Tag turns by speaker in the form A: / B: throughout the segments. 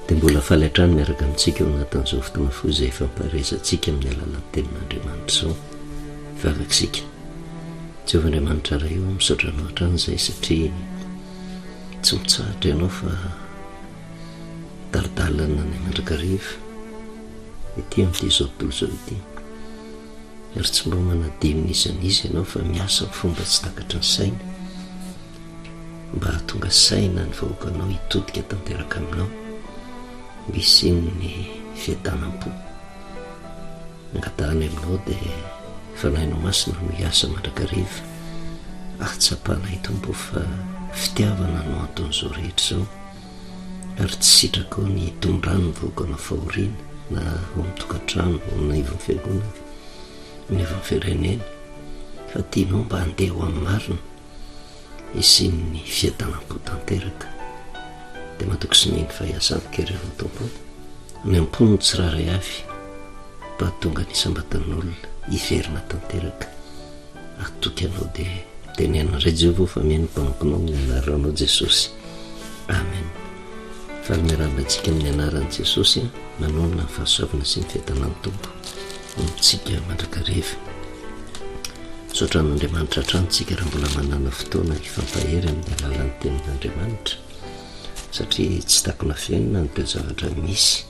A: dia mbola faletrany miaraka amintsika eo anatin'izao fotoana foy izay famparesantsika amin'ny alalan'ny tenin'Andriamanitra izao vavakisika. Jehovahandriamanitra raha io misaotra anao hatrany izay satria tsy mitsahatra ianao fa daridalana ny mandrakariva ety amin'ity zao tontolo izao ity, ary tsy mba manadimina izan'izy ianao fa miasa amin'ny fomba tsy takatra ny saina mba hahatonga saina ny vahoakanao hitodika tanteraka aminao misy ny fiadanam-po angatahany aminao dia fanahinao masina no hiasa mandrakariva ahatsapana hitombo fa fitiavana no ataon'izao rehetra izao, ary tsy sitraka ao ny tondrano ny vahoakanao fahoriana na ao amin'ny tokantrano na ivon'ny fiangonana ny ivon'ny firenena, fa tianao mba handeha ho amin'ny marina isy ny fiadanam-po tanteraka. Dia matoky sy niny fa hiasanokerinao tompo ny amponiny tsiraray avy mba tonga ny sambatan'olona hiverina tanteraka atoky anao dia tenenandray Jehovah fa mihaino mpanomponao amin'ny anaranao Jesosy, amen. Fa miarahana antsika amin'ny anaran'i Jesosy manonona ny fahasoavana sy ny fiadanan'ny tompo amintsika mandrakariva. Misaotra an'Andriamanitra hatrantsika raha mbola manana fotoana hifampahery amin'ny alalan'ny tenin'Andriamanitra, satria tsy takona fiainana ny toe-javatra misy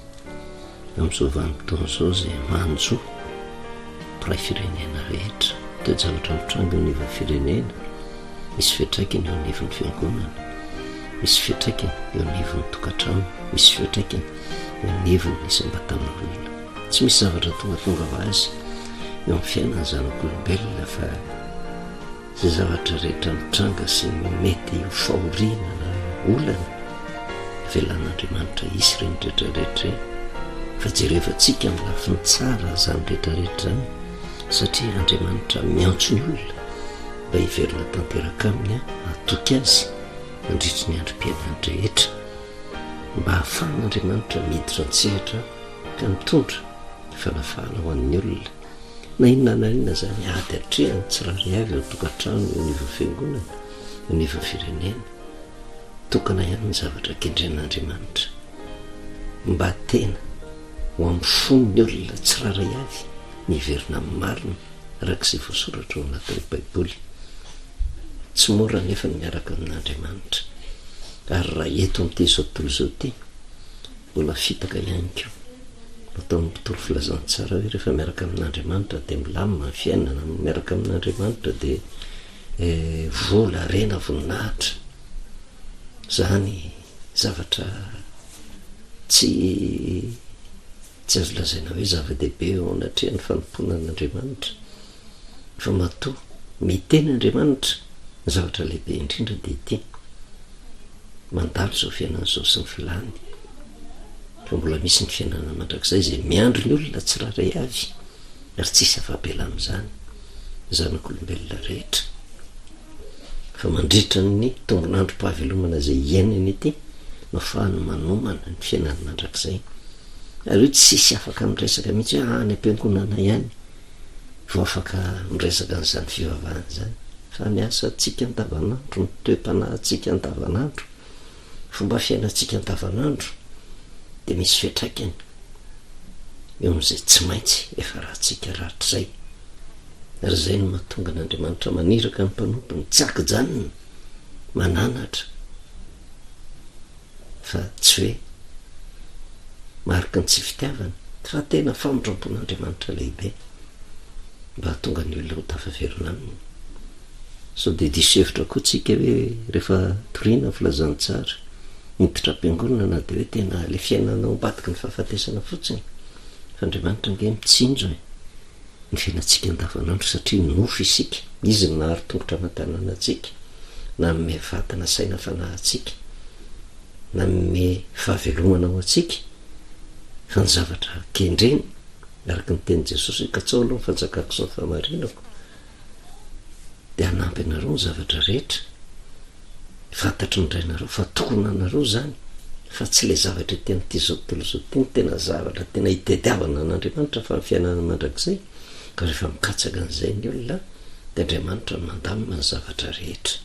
A: amin'izao vanim-potoana izao izay manjo mpiray firenena rehetra. Toe-javatra mitrango eo anivon'ny firenena, misy fiantraikany eo anivon'ny fiangonana, misy fiantraikany eo anivon'ny tokantrano, misy fiantraikany eo anivon'ny isam-batan'olona. Tsy misy zavatra tonga ho azy eo amin'ny fiainana zanak'olombelona fa izay zavatra rehetra mitranga sy mety ho fahoriana na olana velan'Andriamanitra isy ireny rehetrarehetra ireny. Fa jerevantsika amin'ny lafiny tsara izany rehetrarehetra izany, satria Andriamanitra miantso ny olona mba hiverina tanteraka aminy hatoky azy mandritry ny androm-piainany rehetra, mba hahafahan'Andriamanitra miditra an-tsehatra ka mitondra fanafahana ho an'ny olona na inona na inona izany ady hatrehany tsiraray avy ao tokantrano eo anivon'ny fiangonana eo anivon'ny firenena. Tokana ihany ny zavatra kendren'Andriamanitra mba tena ho amin'ny fon'ny olona tsiraray avy niverina amin'ny marina arak'izay voasoratra ao anatin'ny Baiboly. Tsy mora nefa ny miaraka amin'Andriamanitra, ary raha eto amin'ity zao tontolo izao ity mbola fitaka ihany koa atao amin'ny mpitolo filazantsara hoe rehefa miaraka amin'Andriamanitra dia milamina ny fiainana, miaraka amin'Andriamanitra dia vola rena voninahitra. Zany zavatra tsy azo lazaina hoe zava-dehibe eo anatrehan'ny fanomponan'Andriamanitra, fa matoa miteny Andriamanitra ny zavatra lehibe indrindra dia ity: mandalo izao fiainana izao sy ny filany. Fa mbola misy ny fiainana mandrakizay izay miandro ny olona tsiraray avy, ary tsisy afa-bela amin'izany zanak'olombelona rehetra. Fa mandritra ny tombonandrom-pahavelomana izay iainany ity no ahafahany manomana ny fiainana mandrakizay. Ary io tsisy afaka miresaka mihitsy hoe any am-piangonana ihany vao afaka miresaka n'izany fivavahana izany, fa miasa antsika andavanandro, ny toe-panahintsika andavanandro, fomba fiainantsika andavanandro dia misy fiantraikany eo amin'izay tsy maintsy efa rahantsika rahatr'izay. Ary izay no mahatonga n'Andriamanitra maniraka ny mpanompony tsy akijanona mananatra, fa tsy hoe marika ny tsy fitiavana, fa tena famondram-pon'Andriamanitra lehibe mba hahatonga ny olona ho tafaverina aminy. So dia diso hevitra koa tsika hoe rehefa toriana filazantsara miditra am-piangonana na dia hoe tena le fiainanao ambadiky ny fahafatesana fotsiny, fa Andriamanitra nge mitsinjo ny fiainantsika andavanandro, satria nofo isika, izy ny nahary tongotra aman-tanana antsika, na me vatana saina fanahintsika, na me fahavelomana ao antsika. Fa ny zavatra kendreny araka ny teny Jesosy hoe katsao aloha ny fanjakako sy ny fahamarinako, dia hanampy anareo ny zavatra rehetra, fantatry ny rainareo fa tokony anareo zany, fa tsy le zavatra ety amin'ity zao tontolo izao ity ny tena zavatra tena hitadiavana n'Andriamanitra fa ny fiainana mandrakizay. Ka rehefa mikatsaka an'izay ny olona dia Andriamanitra no mandamina ny zavatra rehetra.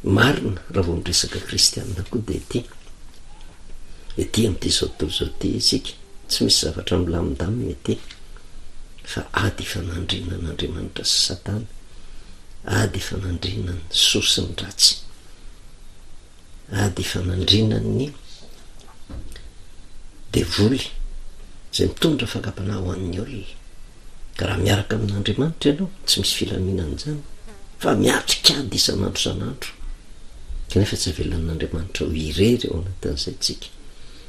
A: Marina raha vao miresaka kristianina koa dia ity ety am'ity zao tontolo zao ty isika tsy misy zavatra milamindaminy ety fa ady fanandrinan'Andriamanitra sy Satana, ady fanandrinany sosy ny ratsy, ady fanandrinany devoly zay mitondra fakapana ho an'ny olona. Ka raha miaraka amin'Andriamanitra ianao tsy misy filaminana zany fa miatrikady isan'andro san'andro, kanefa tsy avelan'Andriamanitra ho irery eo anatin'izay tsika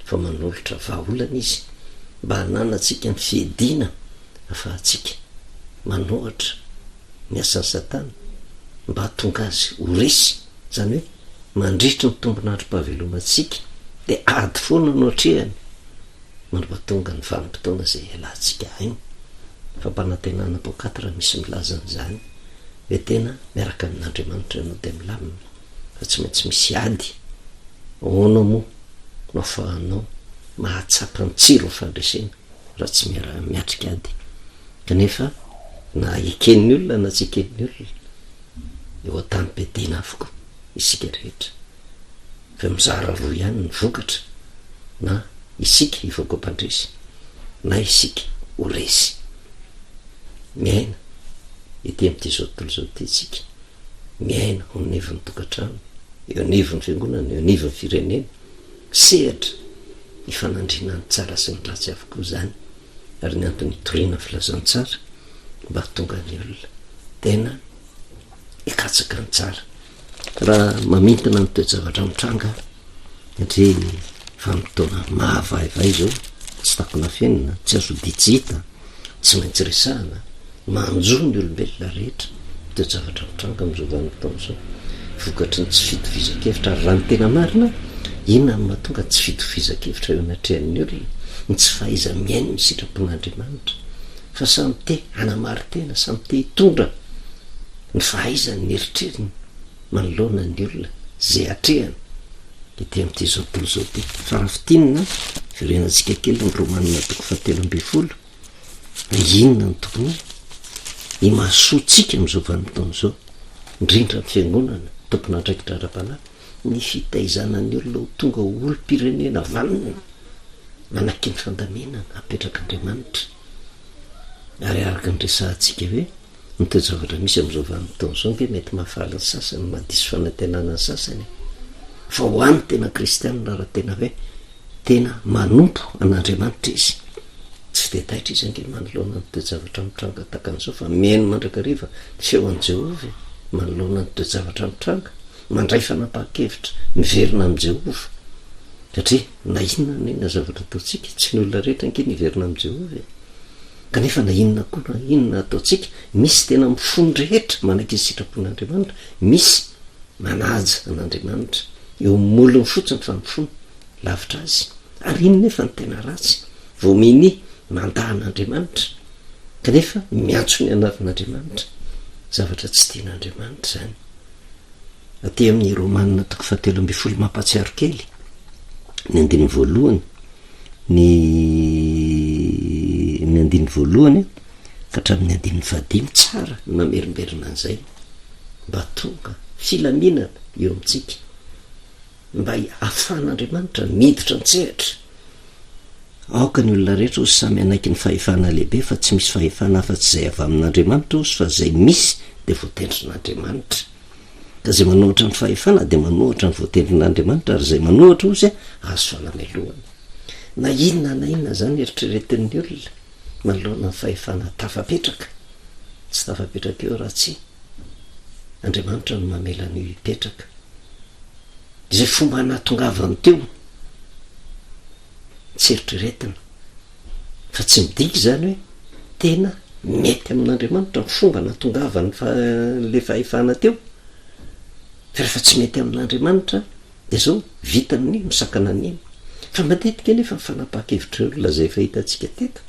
A: fa manolotra vahaolana izy mba hananatsika ny fiedina afahatsika manohatra ny asan'ny Satana mba hatonga azy ho resy, zany hoe mandritry ny tombon'androm-pahavelomantsika de ady foana no atrehany mandrapatonga ny vanim-potoana zay ialantsika ainy. Fa mpanantenana pokatra misy milazan'izany hoe tena miaraka amin'Andriamanitra ianao de milamina fa tsy maintsy misy ady. Ahoana moa no afahanao mahatsapa ny tsiro ny fandresena raha tsy miatrika ady? Kanefa na eken'ny olona na tsy eken'ny olona eo an-tany-bedina avokoa isika rehetra, fa mizara roa ihany ny vokatra, na isika hivoaka mpandresy na isika ho resy. Miaina ety am'ity zao tontolo zao ty tsika, miaina ho anivon'ny tokantrano, eo anivon'ny fiangonana, eo anivon'ny firenena, sehatra hifanandrina ny tsara sy ny ratsy avokoa zany, ary ny antony hitoriana filazantsara mba tonga ny olona tena hikatsaka ny tsara. Raha mamintana ny toe-javatra mitranga satria vanimpotoana mahavaivay zao, tsy takona fiainana, tsy azo dijita, tsy maintsy resahana, manjo ny olombelona rehetra toe-javatra mitranga am'izao vanimpotoana zao, vokatry ny tsy fitovizan-kevitra. Ary raha ny tena marina, inona ny mahatonga tsy fitovizan-kevitra eo anatrehan'ny olona? Ny tsy fahaiza miaino ny sitrapon'Andriamanitra, fa samy te hanamary tena, samy te hitondra ny fahaizany ny eritreriny manoloana ny olona zay atrehany ety am'ity zao tontolo zao ty. Fa raha fitinina firenantsika kely ny Romanina 7:20, inona ny tokony himahasoantsika am'izao vanimpotoana zao, indrindra ny fiangonana tompona andraikitra ara-panahy, ny fitaizanany olona ho tonga ho olom-pirenena vanina manaky ny fandamenana apetraka Andriamanitra. Ary araka ny resahantsika hoe ny toe-javatra misy am'izao vanimpotoana zao nge mety mahafaly ny sasany, mahadiso fanantenana ny sasany, fa ho an'ny tena kristianina raha tena hoe tena manompo an'Andriamanitra izy, tsy fitetaitra izy ange manoloana ny toe-javatra mitranga takan'izao, fa mihaino mandrakariva feon'ny Jehova manoloana ny toe-javatra mitranga, mandray fanapahan-kevitra miverina am' Jehova, satria na inona na inona zavatra ataotsika tsy ny olona rehetra ange niverina am' Jehova, kanefa na inona koa na inona ataotsika misy tena mifono rehetra manaky izy sitrapon'Andriamanitra, misy manaja an'Andriamanitra eo molony fotsiny fa mifono lavitra azy. Ary iny nefa ny tena ratsy vominy mandahan'Andriamanitra, kanefa miantso ny anavin'Andriamanitra, zavatra tsy tian'Andriamanitra zany. Aty amin'ny Romanina 7:20 mampatsiaro kely ny andiny voalohany, ny andiny voalohany ka hatramin'ny andiny 15 tsara ny mamerimberina an'izay mba tonga filaminana eo amintsika, mba ahafahan'Andriamanitra miditra an-tsehatra. Aoka ny olona rehetra ozy samy anaiky ny fahefana lehibe, fa tsy misy fahefana afa-tsy zay avy amin'Andriamanitra ozy, fa zay misy de voatendrin'Andriamanitra. Ka zay manohatra ny fahefana de manohatra ny voatendrin'Andriamanitra, ary zay manohatra ozy azo fanamelohana. Na inona zany eritreretin'ny olona manoloana ny fahefana tafapetraka, tsy tafapetraka eo raha tsy Andriamanitra no mamela ny hipetraka. Zay fomba nahatongavany teo tsy eritreretina, fa tsy midiky zany hoe tena mety amin'Andriamanitra ny fomba nahatongavany le fahefana teo, fa rehefa tsy mety amin'Andriamanitra de zao vitany misakana an'iny. Fa matetika nefa mifanapahan-kevitra olona zay efa hitantsika teto,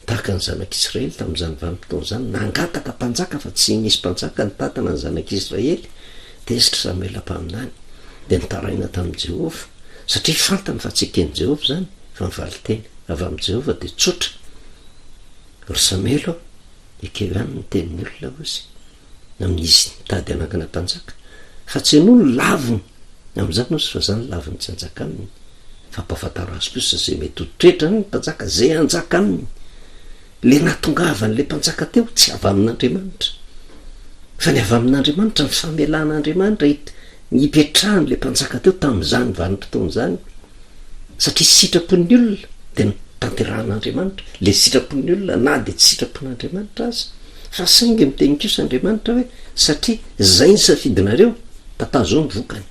A: tahaka ny zanak'Israely tamin'izany vanimpotoana zany, nangataka mpanjaka fa tsy nisy mpanjaka ny tatana ny zanak'Israely, tezitra Samuela mpaminany de nitaraina tamin'i Jehova, satria fantany fa tsy eken'i Jehova zany, fa mivaly teny avy amin'i Jehova de tsotra. Ry Samuela ekeo ihany ny tenin'ny olona ozy amin'izy nitady anakana mpanjaka, fa tsy hanao ny laviny am'izany ozy fa zany laviny tsy anjaka aminy, fampafantaro azy kosa zay mety hotoetra ny mpanjaka zay anjaka aminy le natongavan'le mpanjaka teo tsy avy amin'Andriamanitra fa ny avy amin'Andriamanitra ny famelan'Andriamanitra hipetrahany le mpanjaka teo tamin'izany vanim-potoana zany satria sitrapon'ny olona de tanteran'Andriamanitra le sitrapon'ny olona na de tsy sitrapon'Andriamanitra azy fa saingy miteny kosa Andriamanitra hoe satria zay ny safidinareo tatazo ny vokany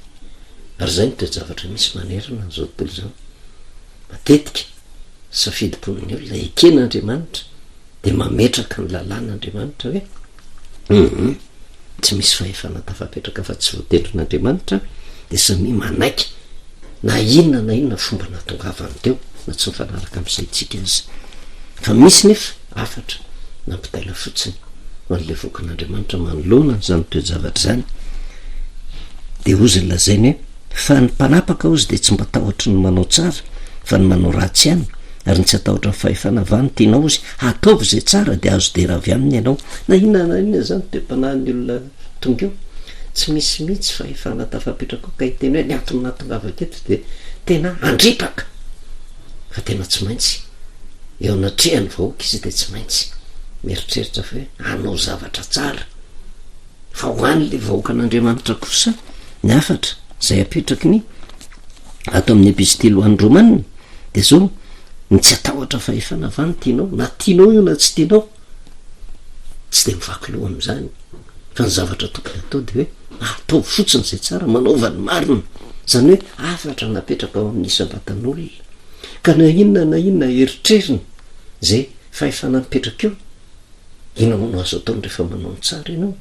A: ary zay ny toejavatra misy manerana n'izao tontolo zao matetika safidim-pon'ny olona eken'Andriamanitra de mametraka ny lalàn'Andriamanitra hoe tsy misy fahefana tafapetraka fa tsy voatendrin'Andriamanitra de samy manaiky na inona fomba natongavany teo na tsy mifanaraka amin'izay tsika azy fa misy nefa afatra nampitaila fotsiny ho an'le vokan'Andriamanitra manoloana n'izany toejavatra zany de ozy ny lazainy hoe fa ny mpanapaka ozy de tsy mba tahotra ny manao tsara fa ny manao ratsy ihany ary ny tsy atahotra ny fahefana vany tianao ozy ataovy zay tsara de azo dera avy aminy ianao na inona zany toem-panahin'ny olona tonga eo tsy misy mihitsy fahefana tafapetraka ka hiteny hoe ny antony natongavaketo de tena andripaka fa tena tsy maintsy eo anatrehany vahoaka izy de tsy maintsy mieritreritra fa hoe anao zavatra tsara fa ho an'le vahoakan'Andriamanitra kosa ny afatra zay apetraky ny ato amin'ny epistily ho an'ny Romanina de zao ny tsy atahotra fahefana vany tianao na tianao io na tsy tianao tsy de mivaky loha am'izany fa ny zavatra tokony atao de hoe ataovy fotsiny zay tsara manaova ny marina zany hoe afatra napetraka ao amin'ny isam-batan'olona ka na inona eritreriny zay fahefana mipetraka eo inao no azo ataony rehefa manao ny tsara ianao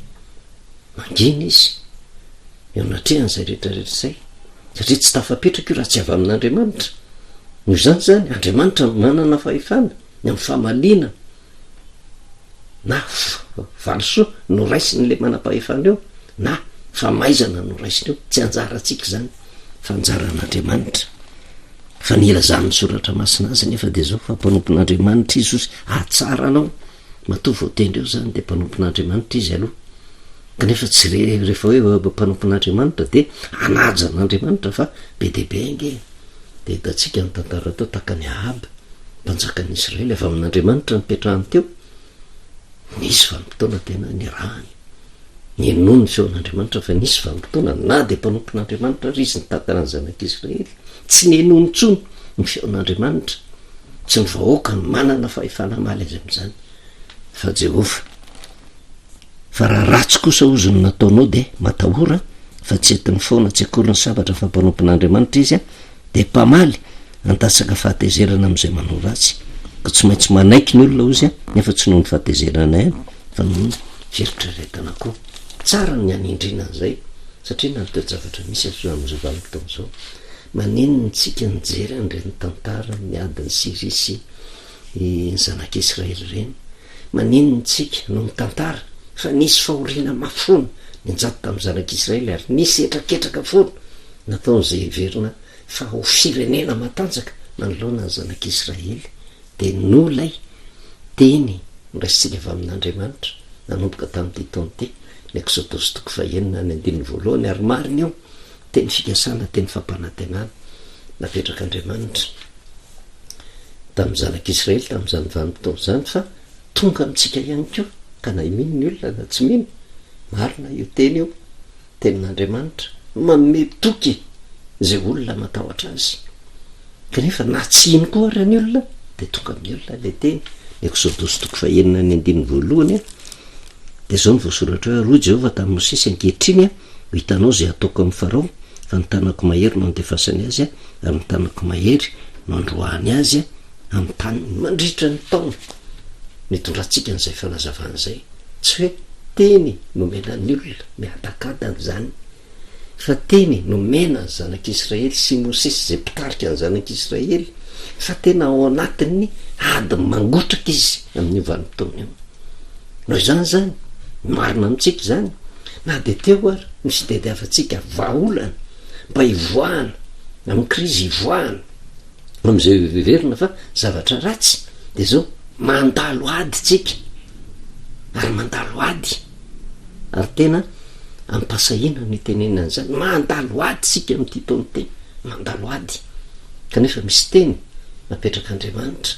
A: mangina izy eo anatrehany zay rehetrarehetra zay satria tsy tafapetraka io raha tsy avy amin'Andriamanitra noho izany zany Andriamanitra manana fahefana ny amin'ny fahamaliana na valisoa no raisin'le manam-pahefana eo na famaizana no raisiny eo tsy anjara atsika zany fa anjaran'Andriamanitra fa nilazany soratra masina azy nefa de zao fa mpanompon'Andriamanitra izy ozy atsara anao matovy voatendry eo zany de mpanompon'Andriamanitra izy aloha kanefa tsy rehefa hoe mpanompon'Andriamanitra de anajan'Andriamanitra fa be deabe nge de hitatsika ny tantara tao taka ny Ahaba mpanjakan'Israely avy amin'Andriamanitra nipetrahany teo nisy vanim-potoana tena nirahany nynono ny feon'Andriamanitra fa nisy vanim-potoana na de mpanompon'Andriamanitra ry izy ny tantara ny zanak'Israely tsy nenono tsony ny feon'Andriamanitra tsy ny vahoaka ny manana fahefana maly azy am'izany fa Jehova fa raha ratsy kosa ozy ny nataonao de matahora fa tsy entiny foana tsy akoriny sabatra fa mpanompon'Andriamanitra izy de mpamaly antasaka fahatezerana am'izay manao ratsy ka tsy maintsy manaiky ny olona ozy nefa tsy noho ny fahatezerana ihany fa noho ny fieritreretana koa tsara ny anindrinan'izay satria na nytoejavatra misy azo am'izao vanim-potoana zao manenony tsika nijery an'ireny tantara ny adiny Siria sy ny zanak'Israely reny manenony tsika no mitantara fa nisy fahoriana mafona ninjato tamin'ny zanak'Israely ary nisy etraketraka foana nataon'izay heverina fa ho firenena matanjaka manoloana ny zanak'Israely de nolay teny nraisitsika avy amin'Andriamanitra nanomboka tamin'ity taona ty ny Exodus toko 4:1 ary marina eo teny fikasana teny fampanantenana napetraka Andriamanitra tamin'ny zanak'Israely tamin'izany vanim-potoana zany fa tonga amitsika ihany koa ka na mino ny olona na tsy mino marina io teny eo tenin'Andriamanitra manome toky zay olona matahotra azy kanefa na tsy ino koa ary ny olona de tonga amin'ny olona le teny ny Exodus toko 4:1 de zao ny voasoratra hoe roa Jehova tamin'ny Mosesy ankehitriny ho hitanao zay ataoko amin'ny Farao fa ny tanako mahery no andefasany azy ary ny tanako mahery no androahany azy amin'ny tany mandritra ny taona mitondrantsika n'izay fanazavan'izay tsy hoe teny nomenan'ny olona miadakadany zany fa teny nomena ny zanak'Israely sy Mosesy zay mpitarika ny zanak'Israely fa tena ao anatin'ny ady mangotraka izy amin'ny vanim-potoana eo noho izany zany marina amitsika zany na de teo ary misy dediavantsika vaolana mba hivoahana amin'ny krizy hivoahana am'izay veverina fa zavatra ratsy de zao mandalo ady tsika ary mandalo ady ary tena ampasahina ny tenenan'izany mandalo ady tsika amin'ity taona teny mandalo ady kanefa misy teny napetrak'andriamanitra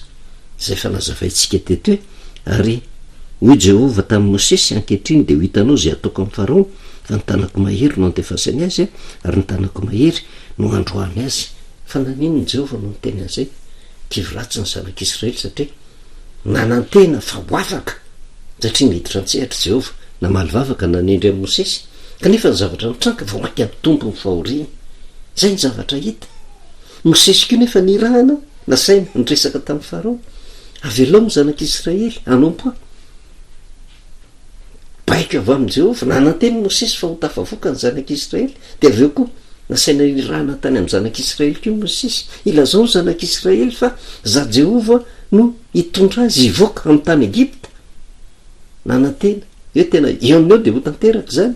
A: zay fa nazavaintsika teto hoe ary hoy Jehova tamin'ny Mosesy ankehitriny de ho hitanao zay ataoko amin'ny Farao fa ny tanako mahery no andefasany azy ary ny tanako mahery no androany azy. Fa nanino Jehova no niteny an'izay? Kiviratsy ny zanak'Israely satria nanantena fa ho afaka satria miditra antsehatra Jehova namaly vavaka nanendry amin'ny Mosesy kanefa ny zavatra mitranka vao maika mitombo ny fahoriana. Zay ny zavatra hita. Mosesy koa nefa nirahana nasaina nyresaka tamin'ny Farao avelao zanak'Israely anompo baiko avy amin'ny Jehova nananteny Mosesy fa ho tafavoaka ny zanak'Israely de aveo koa nasaina nirahana tany amin'ny zanak'Israely koa Mosesy ilazao ny zanak'Israely fa za Jehova no hitondra azy hivoaka amin'ny tany Egipta. Nanantena eo tena eo amin'ny eo de ho tanteraka zany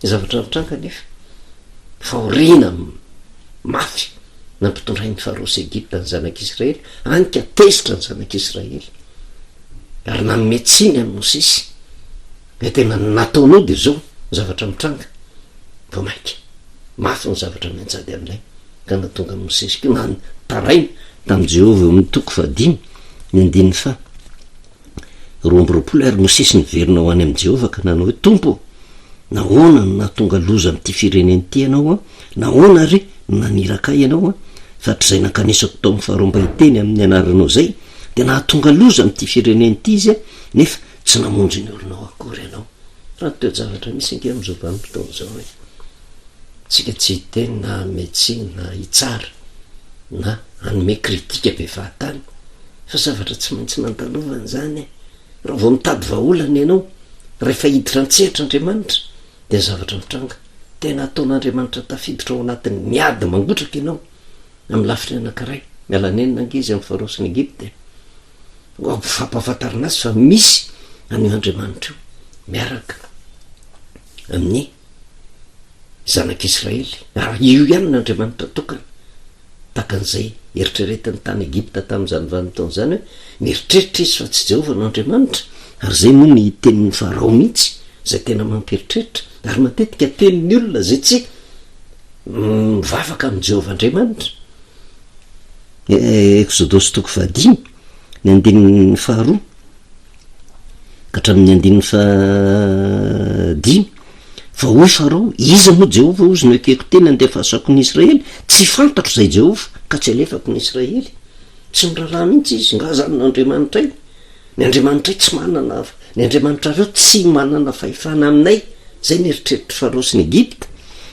A: zavatra mitranga nefa fahoriana mafy nampitondrain'ny Farao sy Egipta ny zanak'Israely anika tezitra ny zanak'Israely ary nametsiny amin'ny Mosesy e tena nataonao de zao zavatra mitranga vao maika mafy ny zavatra mianjady amin'ilay ka natonga amin'ny Mosesy ko nantaraina tamin'ny Jehova amin'ny toko 5 ny andininy fa 12 ary Mosesy niverina ho any amin'ny Jehova ka nanao hoe tompo nahoana no nahatonga loza amin'ity fireneny ity ianao nahoana ary naniraka ianao fatrizay nakanesako tao amin'ny Farao mba hiteny amin'ny anaranao zay de nahatonga loza amin'ity fireneny ity izy nefa tsy namonjy ny olonao akory ianao. Raha teo zavatra misy anke amin'izao vanim-potoana zao hoe tsika tsy hiteny na metsiny na hitsara na anome kritika be fahatany fa zavatra tsy maintsy mantalovana zany raha vao mitady vahaolana ianao rehefa hiditra antsehatra Andriamanitra de zavatra mitranga tena ataon'Andriamanitra tafiditra ao anatin'ny miady mangotraka ianao amin'ny lafiny anankiray mialanenina angizy amin'ny Farao sy ny Egipta fampahafantarina azy fa misy an'io Andriamanitra io miaraka amin'ny zanak'Israely ary io ihany n'Andriamanitra tokana takan'izay eritreretiny tany Egipta tamin'izany vanim-potoana zany hoe mieritreritra izy fa tsy Jehova n'Andriamanitra ary zay moa ny tenin'ny Farao mihitsy zay tena mamperitreritra ary matetika tenin'ny olona zay tsy mivavaka amin'ny Jehova Andriamanitra. Exodosy toko 5 ny andininy 2 ka hatramin'ny andininy 5 fa hoy Farao iza moa Jehova ozy no ekeko teny andefasako ny Israely tsy fantatro zay Jehova ka tsy alefako ny Israely. Tsy miraharaha mihitsy izy nga zany n'Andriamanitra iny ny Andriamanitra tsy manana ny Andriamanitra reo tsy manana fahefana aminay zay nieritreritra Farao sy ny Egipta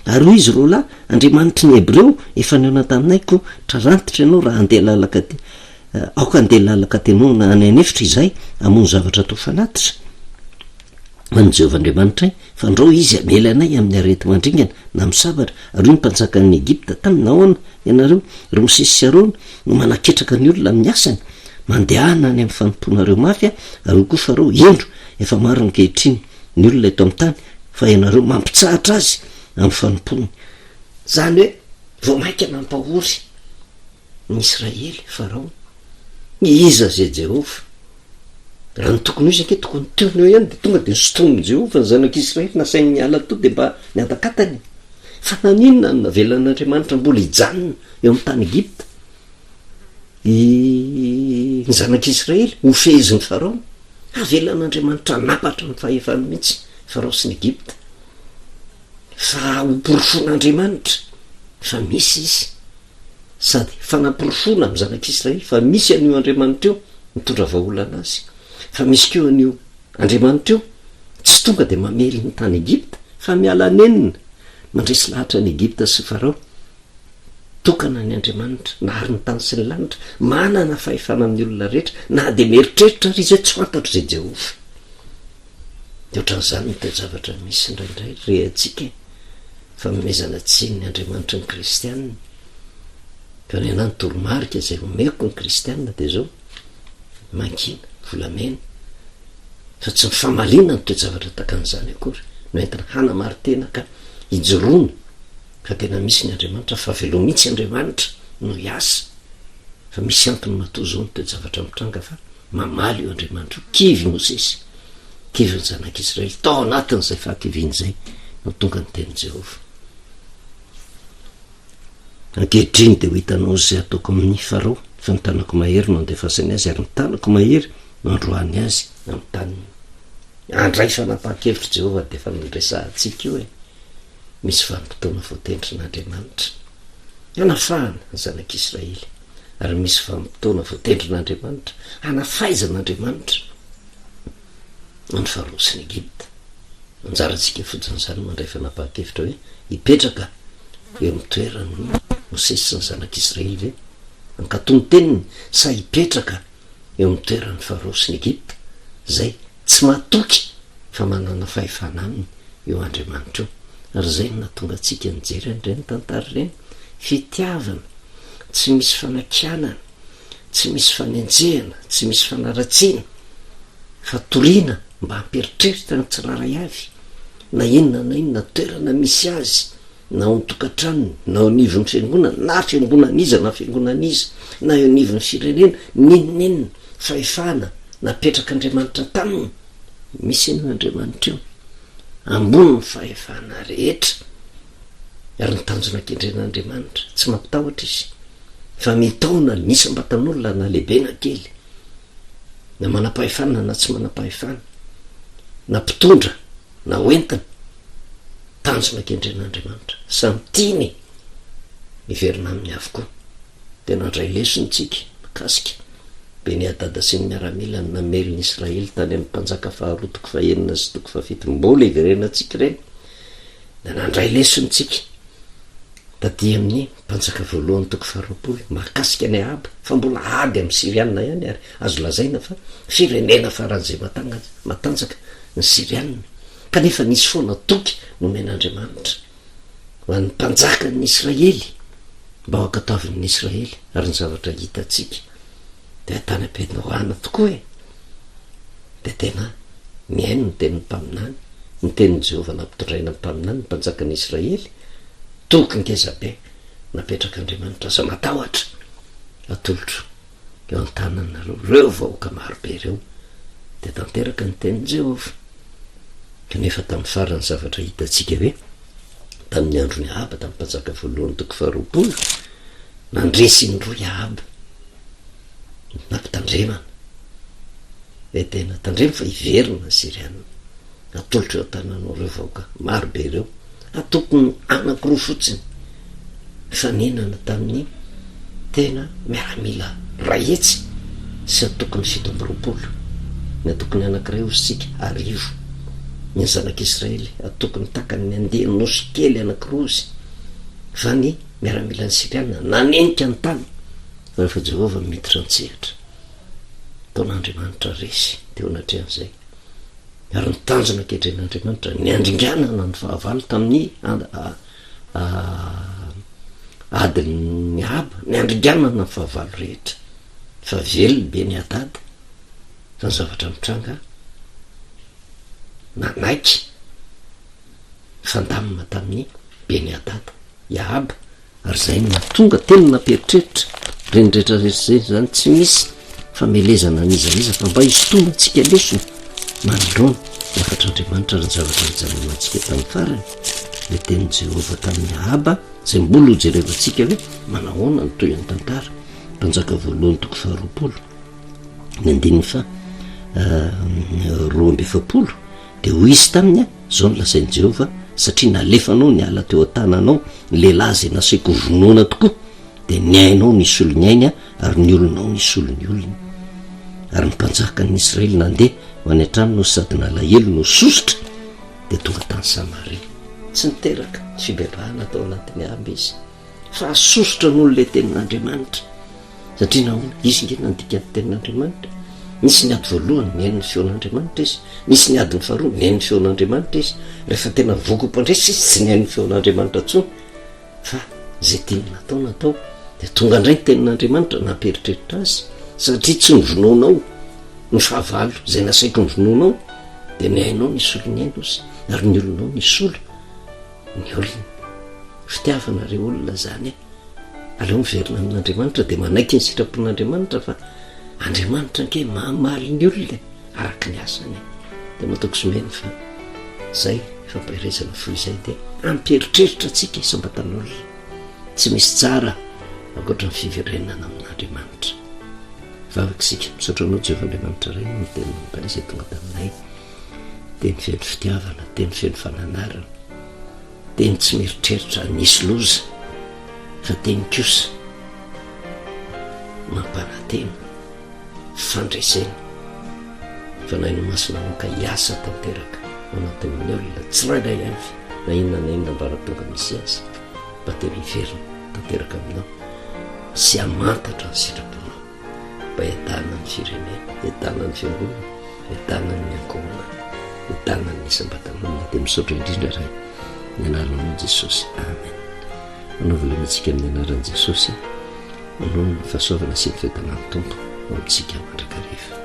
A: ary hoy izy roa lahy Andriamanitra ny Hebreo efa niona taminay ko trarantitra ianao raha andeha lalaka aoka andeha lalaka tenao na any anefitra izay amono zavatra to fanatitra man'ny Jehova Andriamanitra fa andreo izy amelanay amin'ny arety mandringana na amin'ny sabatra ary io ny mpanjakan'ny Egipta tamin'ny nahoana ianareo ry Mosesy sy Arona no manaketraka ny olona amin'ny asany mandehana any amin'ny fanomponareo mafy ary koa Farao endro efa maro ankehitriny ny olona eto amin'ny tany fa ianareo mampitsahatra azy amin'ny fanompony zany hoe vao maika nampahory ny Israely Farao iza zay Jehova raha ny tokony izy anke tokony teony eo ihany de tonga de sotominy Jehova ny zanak'Israely nasainy niala to de mba niadakatany fa naninona ny navelan'Andriamanitra mbola hijanona eo amin'ny tany Egipta ny zanak'Israely ho fehezin'ny Farao avelan'Andriamanitra napatra ny fahefany mihitsy Farao sy ny Egipta fa ho porofon'Andriamanitra fa misy izy sady fanamporofona amin'ny zanak'Israely fa misy an'io Andriamanitra io mitondra vahaolana azy fa misy keo an'io Andriamanitra io tsy tonga de mamely ny tany Egipta fa miala nenina mandresy lahatra ny Egipta sy Farao tokana ny Andriamanitra na ary ny tany sy ny lanitra manana fahefana amin'ny olona rehetra na de mieritreritra ry zay tsy fantatro zay Jehova de ohatran'izany ny zavatra misy indraindray rehantsika fa memezana tsiny ny Andriamanitra ny kristianina fa ny anany toromarika zay omeko ny kristianina de zao mankina volamena fa tsy mifamaliana ny toe-javatra takan'izany akory no entina hanamartena ka hijoroana fa tena misy ny Andriamanitra fa velo mihitsy Andriamanitra no hiasa fa misy antony matoa zao ny toe-javatra mitranga fa mamaly io Andriamanitra kivy Mosesy kivy ny zanak'Israely tao anatin'izay fahakiviany zay no tonga ny teny Jehova. ankehitriny de ho hitanao zay ataoko amin'ny farao fa ny tanako mahery no andefasany azy ary ny tanako mahery no androany azy amin'ny taniny andray fanapaha-kevitra Jehova de efa nandresahantsika io misy vanim-potoana voatendrin'Andriamanitra anafahana ny zanak'Israely ary misy vanim-potoana voatendrin'Andriamanitra anafaizan'Andriamanitra ny Farao sy ny Egipta. Anjarantsika fotsiny mandray fanapaha-kevitra hoe hipetraka eo amin'ny toerany Mosesy sy ny zanak'Israely ve ankatony teniny sa hipetraka eo amin'ny toeran'ny Farao sy ny Egipta zay tsy matoky fa manana fahefana aminy eo Andriamanitra io. Ary zay no nahatonga antsika nijery an'ireny tantara ireny fitiavana, tsy misy fanakianana, tsy misy fanenjehana, tsy misy fanaratsiana, fa toriana mba hamperitreritra ny tsiraray avy na inona toerana misy azy, na ao ny-tokantranony, na ao anivon'ny fiangonana, na fiangonan'iza na fiangonan'iza, na eo anivon'ny firenena, ninonenina fahefana napetrak'Andriamanitra taminy misy n'Andriamanitra io ambony ny fahefana rehetra. Ary ny tanjona an-kendren'Andriamanitra tsy mampitahotra izy fa mitaona ny isam-batan'olona na lehibe na kely, na manam-pahefana na tsy manam-pahefana, na mpitondra na hoentana, tanjona an-kendren'Andriamanitra samy tiany miverina amin'ny avokoa. Tena andray lesontsika mikasika be ny adada sy ny miaramila ny namelon'ny Israely tany amin'ny mpanjaka faharoa toko fahaenina sy toko fahafito mbola iverenantsika ireny, da nandray lesontsika taty amin'ny mpanjaka voalohany toko faharoapolo mahakasika ny Ahaba fa mbola ady amin'ny Sirianina ihany ary azo lazaina fa firenena faran'izay matanjaka ny Sirianina, kanefa nisy foana toky nomen'Andriamanitra ho an'ny mpanjakan'ny Israely mba ho ankatavin'ny Israely. Ary ny zavatra hitatsika de tany am-pianohana tokoa de tena miaino ny tenin'ny mpaminany, ny tenin'ny Jehova nampitondraina ny mpaminany ny mpanjakan'ny Israely toky ngezabe napetrak'Andriamanitra aza matahotra atolotro eo an-tananareo reo vahoaka marobe ireo de tanteraka ny tenin'i Jehova. Kanefa tamin'ny farany zavatra hitatsika hoe tamin'ny andron'ny Ahaba tamin'ny mpanjaka voalohany toko faharoapolo nandresy ny roy Ahaba nampitandremana de tena tandrema fa hiverina ny Sirianina atolotro eo an-tananao reo vahoaka marobe ireo atokony anakiroa fotsiny fanenana tamin'ny tena miaramila rahetsy sy atokony 7 ny atokony anakiray ositsika arivo ny zanak'Israely atokony takany ny andeha nosy kely anakirozy fa ny miaramila ny Sirianina nanenika ny tany fa rehefa Jehova miditra an-tsehatra taon'Andriamanitra resy teo anatrehan'izay. Ary ny tanjona an-kedren'Andriamanitra ny andringanana ny fahavalo tamin'ny adin'ny Ahaba, ny andringanana ny fahavalo rehetra fa velony be ny adady fa ny zavatra mitranga nanaiky fandamina tamin'ny be ny adady Ahaba. Ary zay no natonga tena naperitreritra reny rehetrarehetra zay zany tsy misy famelezana an'izaniza fa mba hisotomana antsika lesona manoloana lafatr'Andriamanitra ny zavatra nijanonantsika tamin'ny farany le teny Jehova tamin'ny Ahaba zay mbola hojerevantsika hoe manahoana ny toy ny tantara. Mpanjaka voalohany toko faharoapolo ny andininy fa 2 de ho izy taminy zao no lasain'i Jehova satria nalefanao ny ala teo an-tananao ny lehilahy zay nasaiko vonoana tokoa de ny ainao nisy olo ny ainy ary ny olonao nisy olo ny olony. Ary ny mpanjaka ny Israely nandeha ho any an-trano no sady nalahelo no sosotra de tonga tany Samaria, tsy niteraka ny fibebahana atao anatin'ny Ahaba izy fa sosotra n'olo le tenin'Andriamanitra satria nahoana izy nge nandika ny tenin'Andriamanitra. Misy ny ady voalohany mihaino ny feon'Andriamanitra izy, misy ny adiny faharoa mihaino ny feon'Andriamanitra izy, rehefa tena voko mpandresy izy tsy mihaino ny feon'Andriamanitra tsony fa zay tiany natao de tonga indray ny tenin'Andriamanitra namperitreritra azy satria tsy nivonoanao ny fahavalo zay nasaiko nivonoanao de ny ainao nisy olo ny aino izy ary ny olonao nisy olo ny olony. Fitiavana reo olona zany aleo miverina amin'Andriamanitra de manaiky ny sitrapon'Andriamanitra fa Andriamanitra nke mahamaly ny olona araka ny asany de matoko someny fa zay fampahirezana fo izay de amperitreritra atsika isam-batan'olona tsy misy tsara ankoatra ny fiverenana amin'andriamanitra. Vavaka isika misaotra anao Jehovandriamanitra ray ny teny mampalisa tonga taminay, teny feno fitiavana, teny feno fananarana, teny tsy mieritreritra nisy loza fa teny kosa mampanantena fandraisena. Fanahinao masina moka hiasa tanteraka anatin'ny olona tsirairay avy na inona na inona mba rahatonga misy azy mba tena hiverina tanteraka aminao sy hamantatra ny sitraponao mba hiadana ny firenena, hiadana ny fiangonana, hiadana ny ankohona, hiadana ny isam-batan'olona. Dia misaotra indrindra ray ny anaranao Jesosy, amen. Manao velomantsika amin'ny anaran'i Jesosy, manao ny fahasoavana sy ny fiadanan'ny Tompo ao amintsika mandrakariva.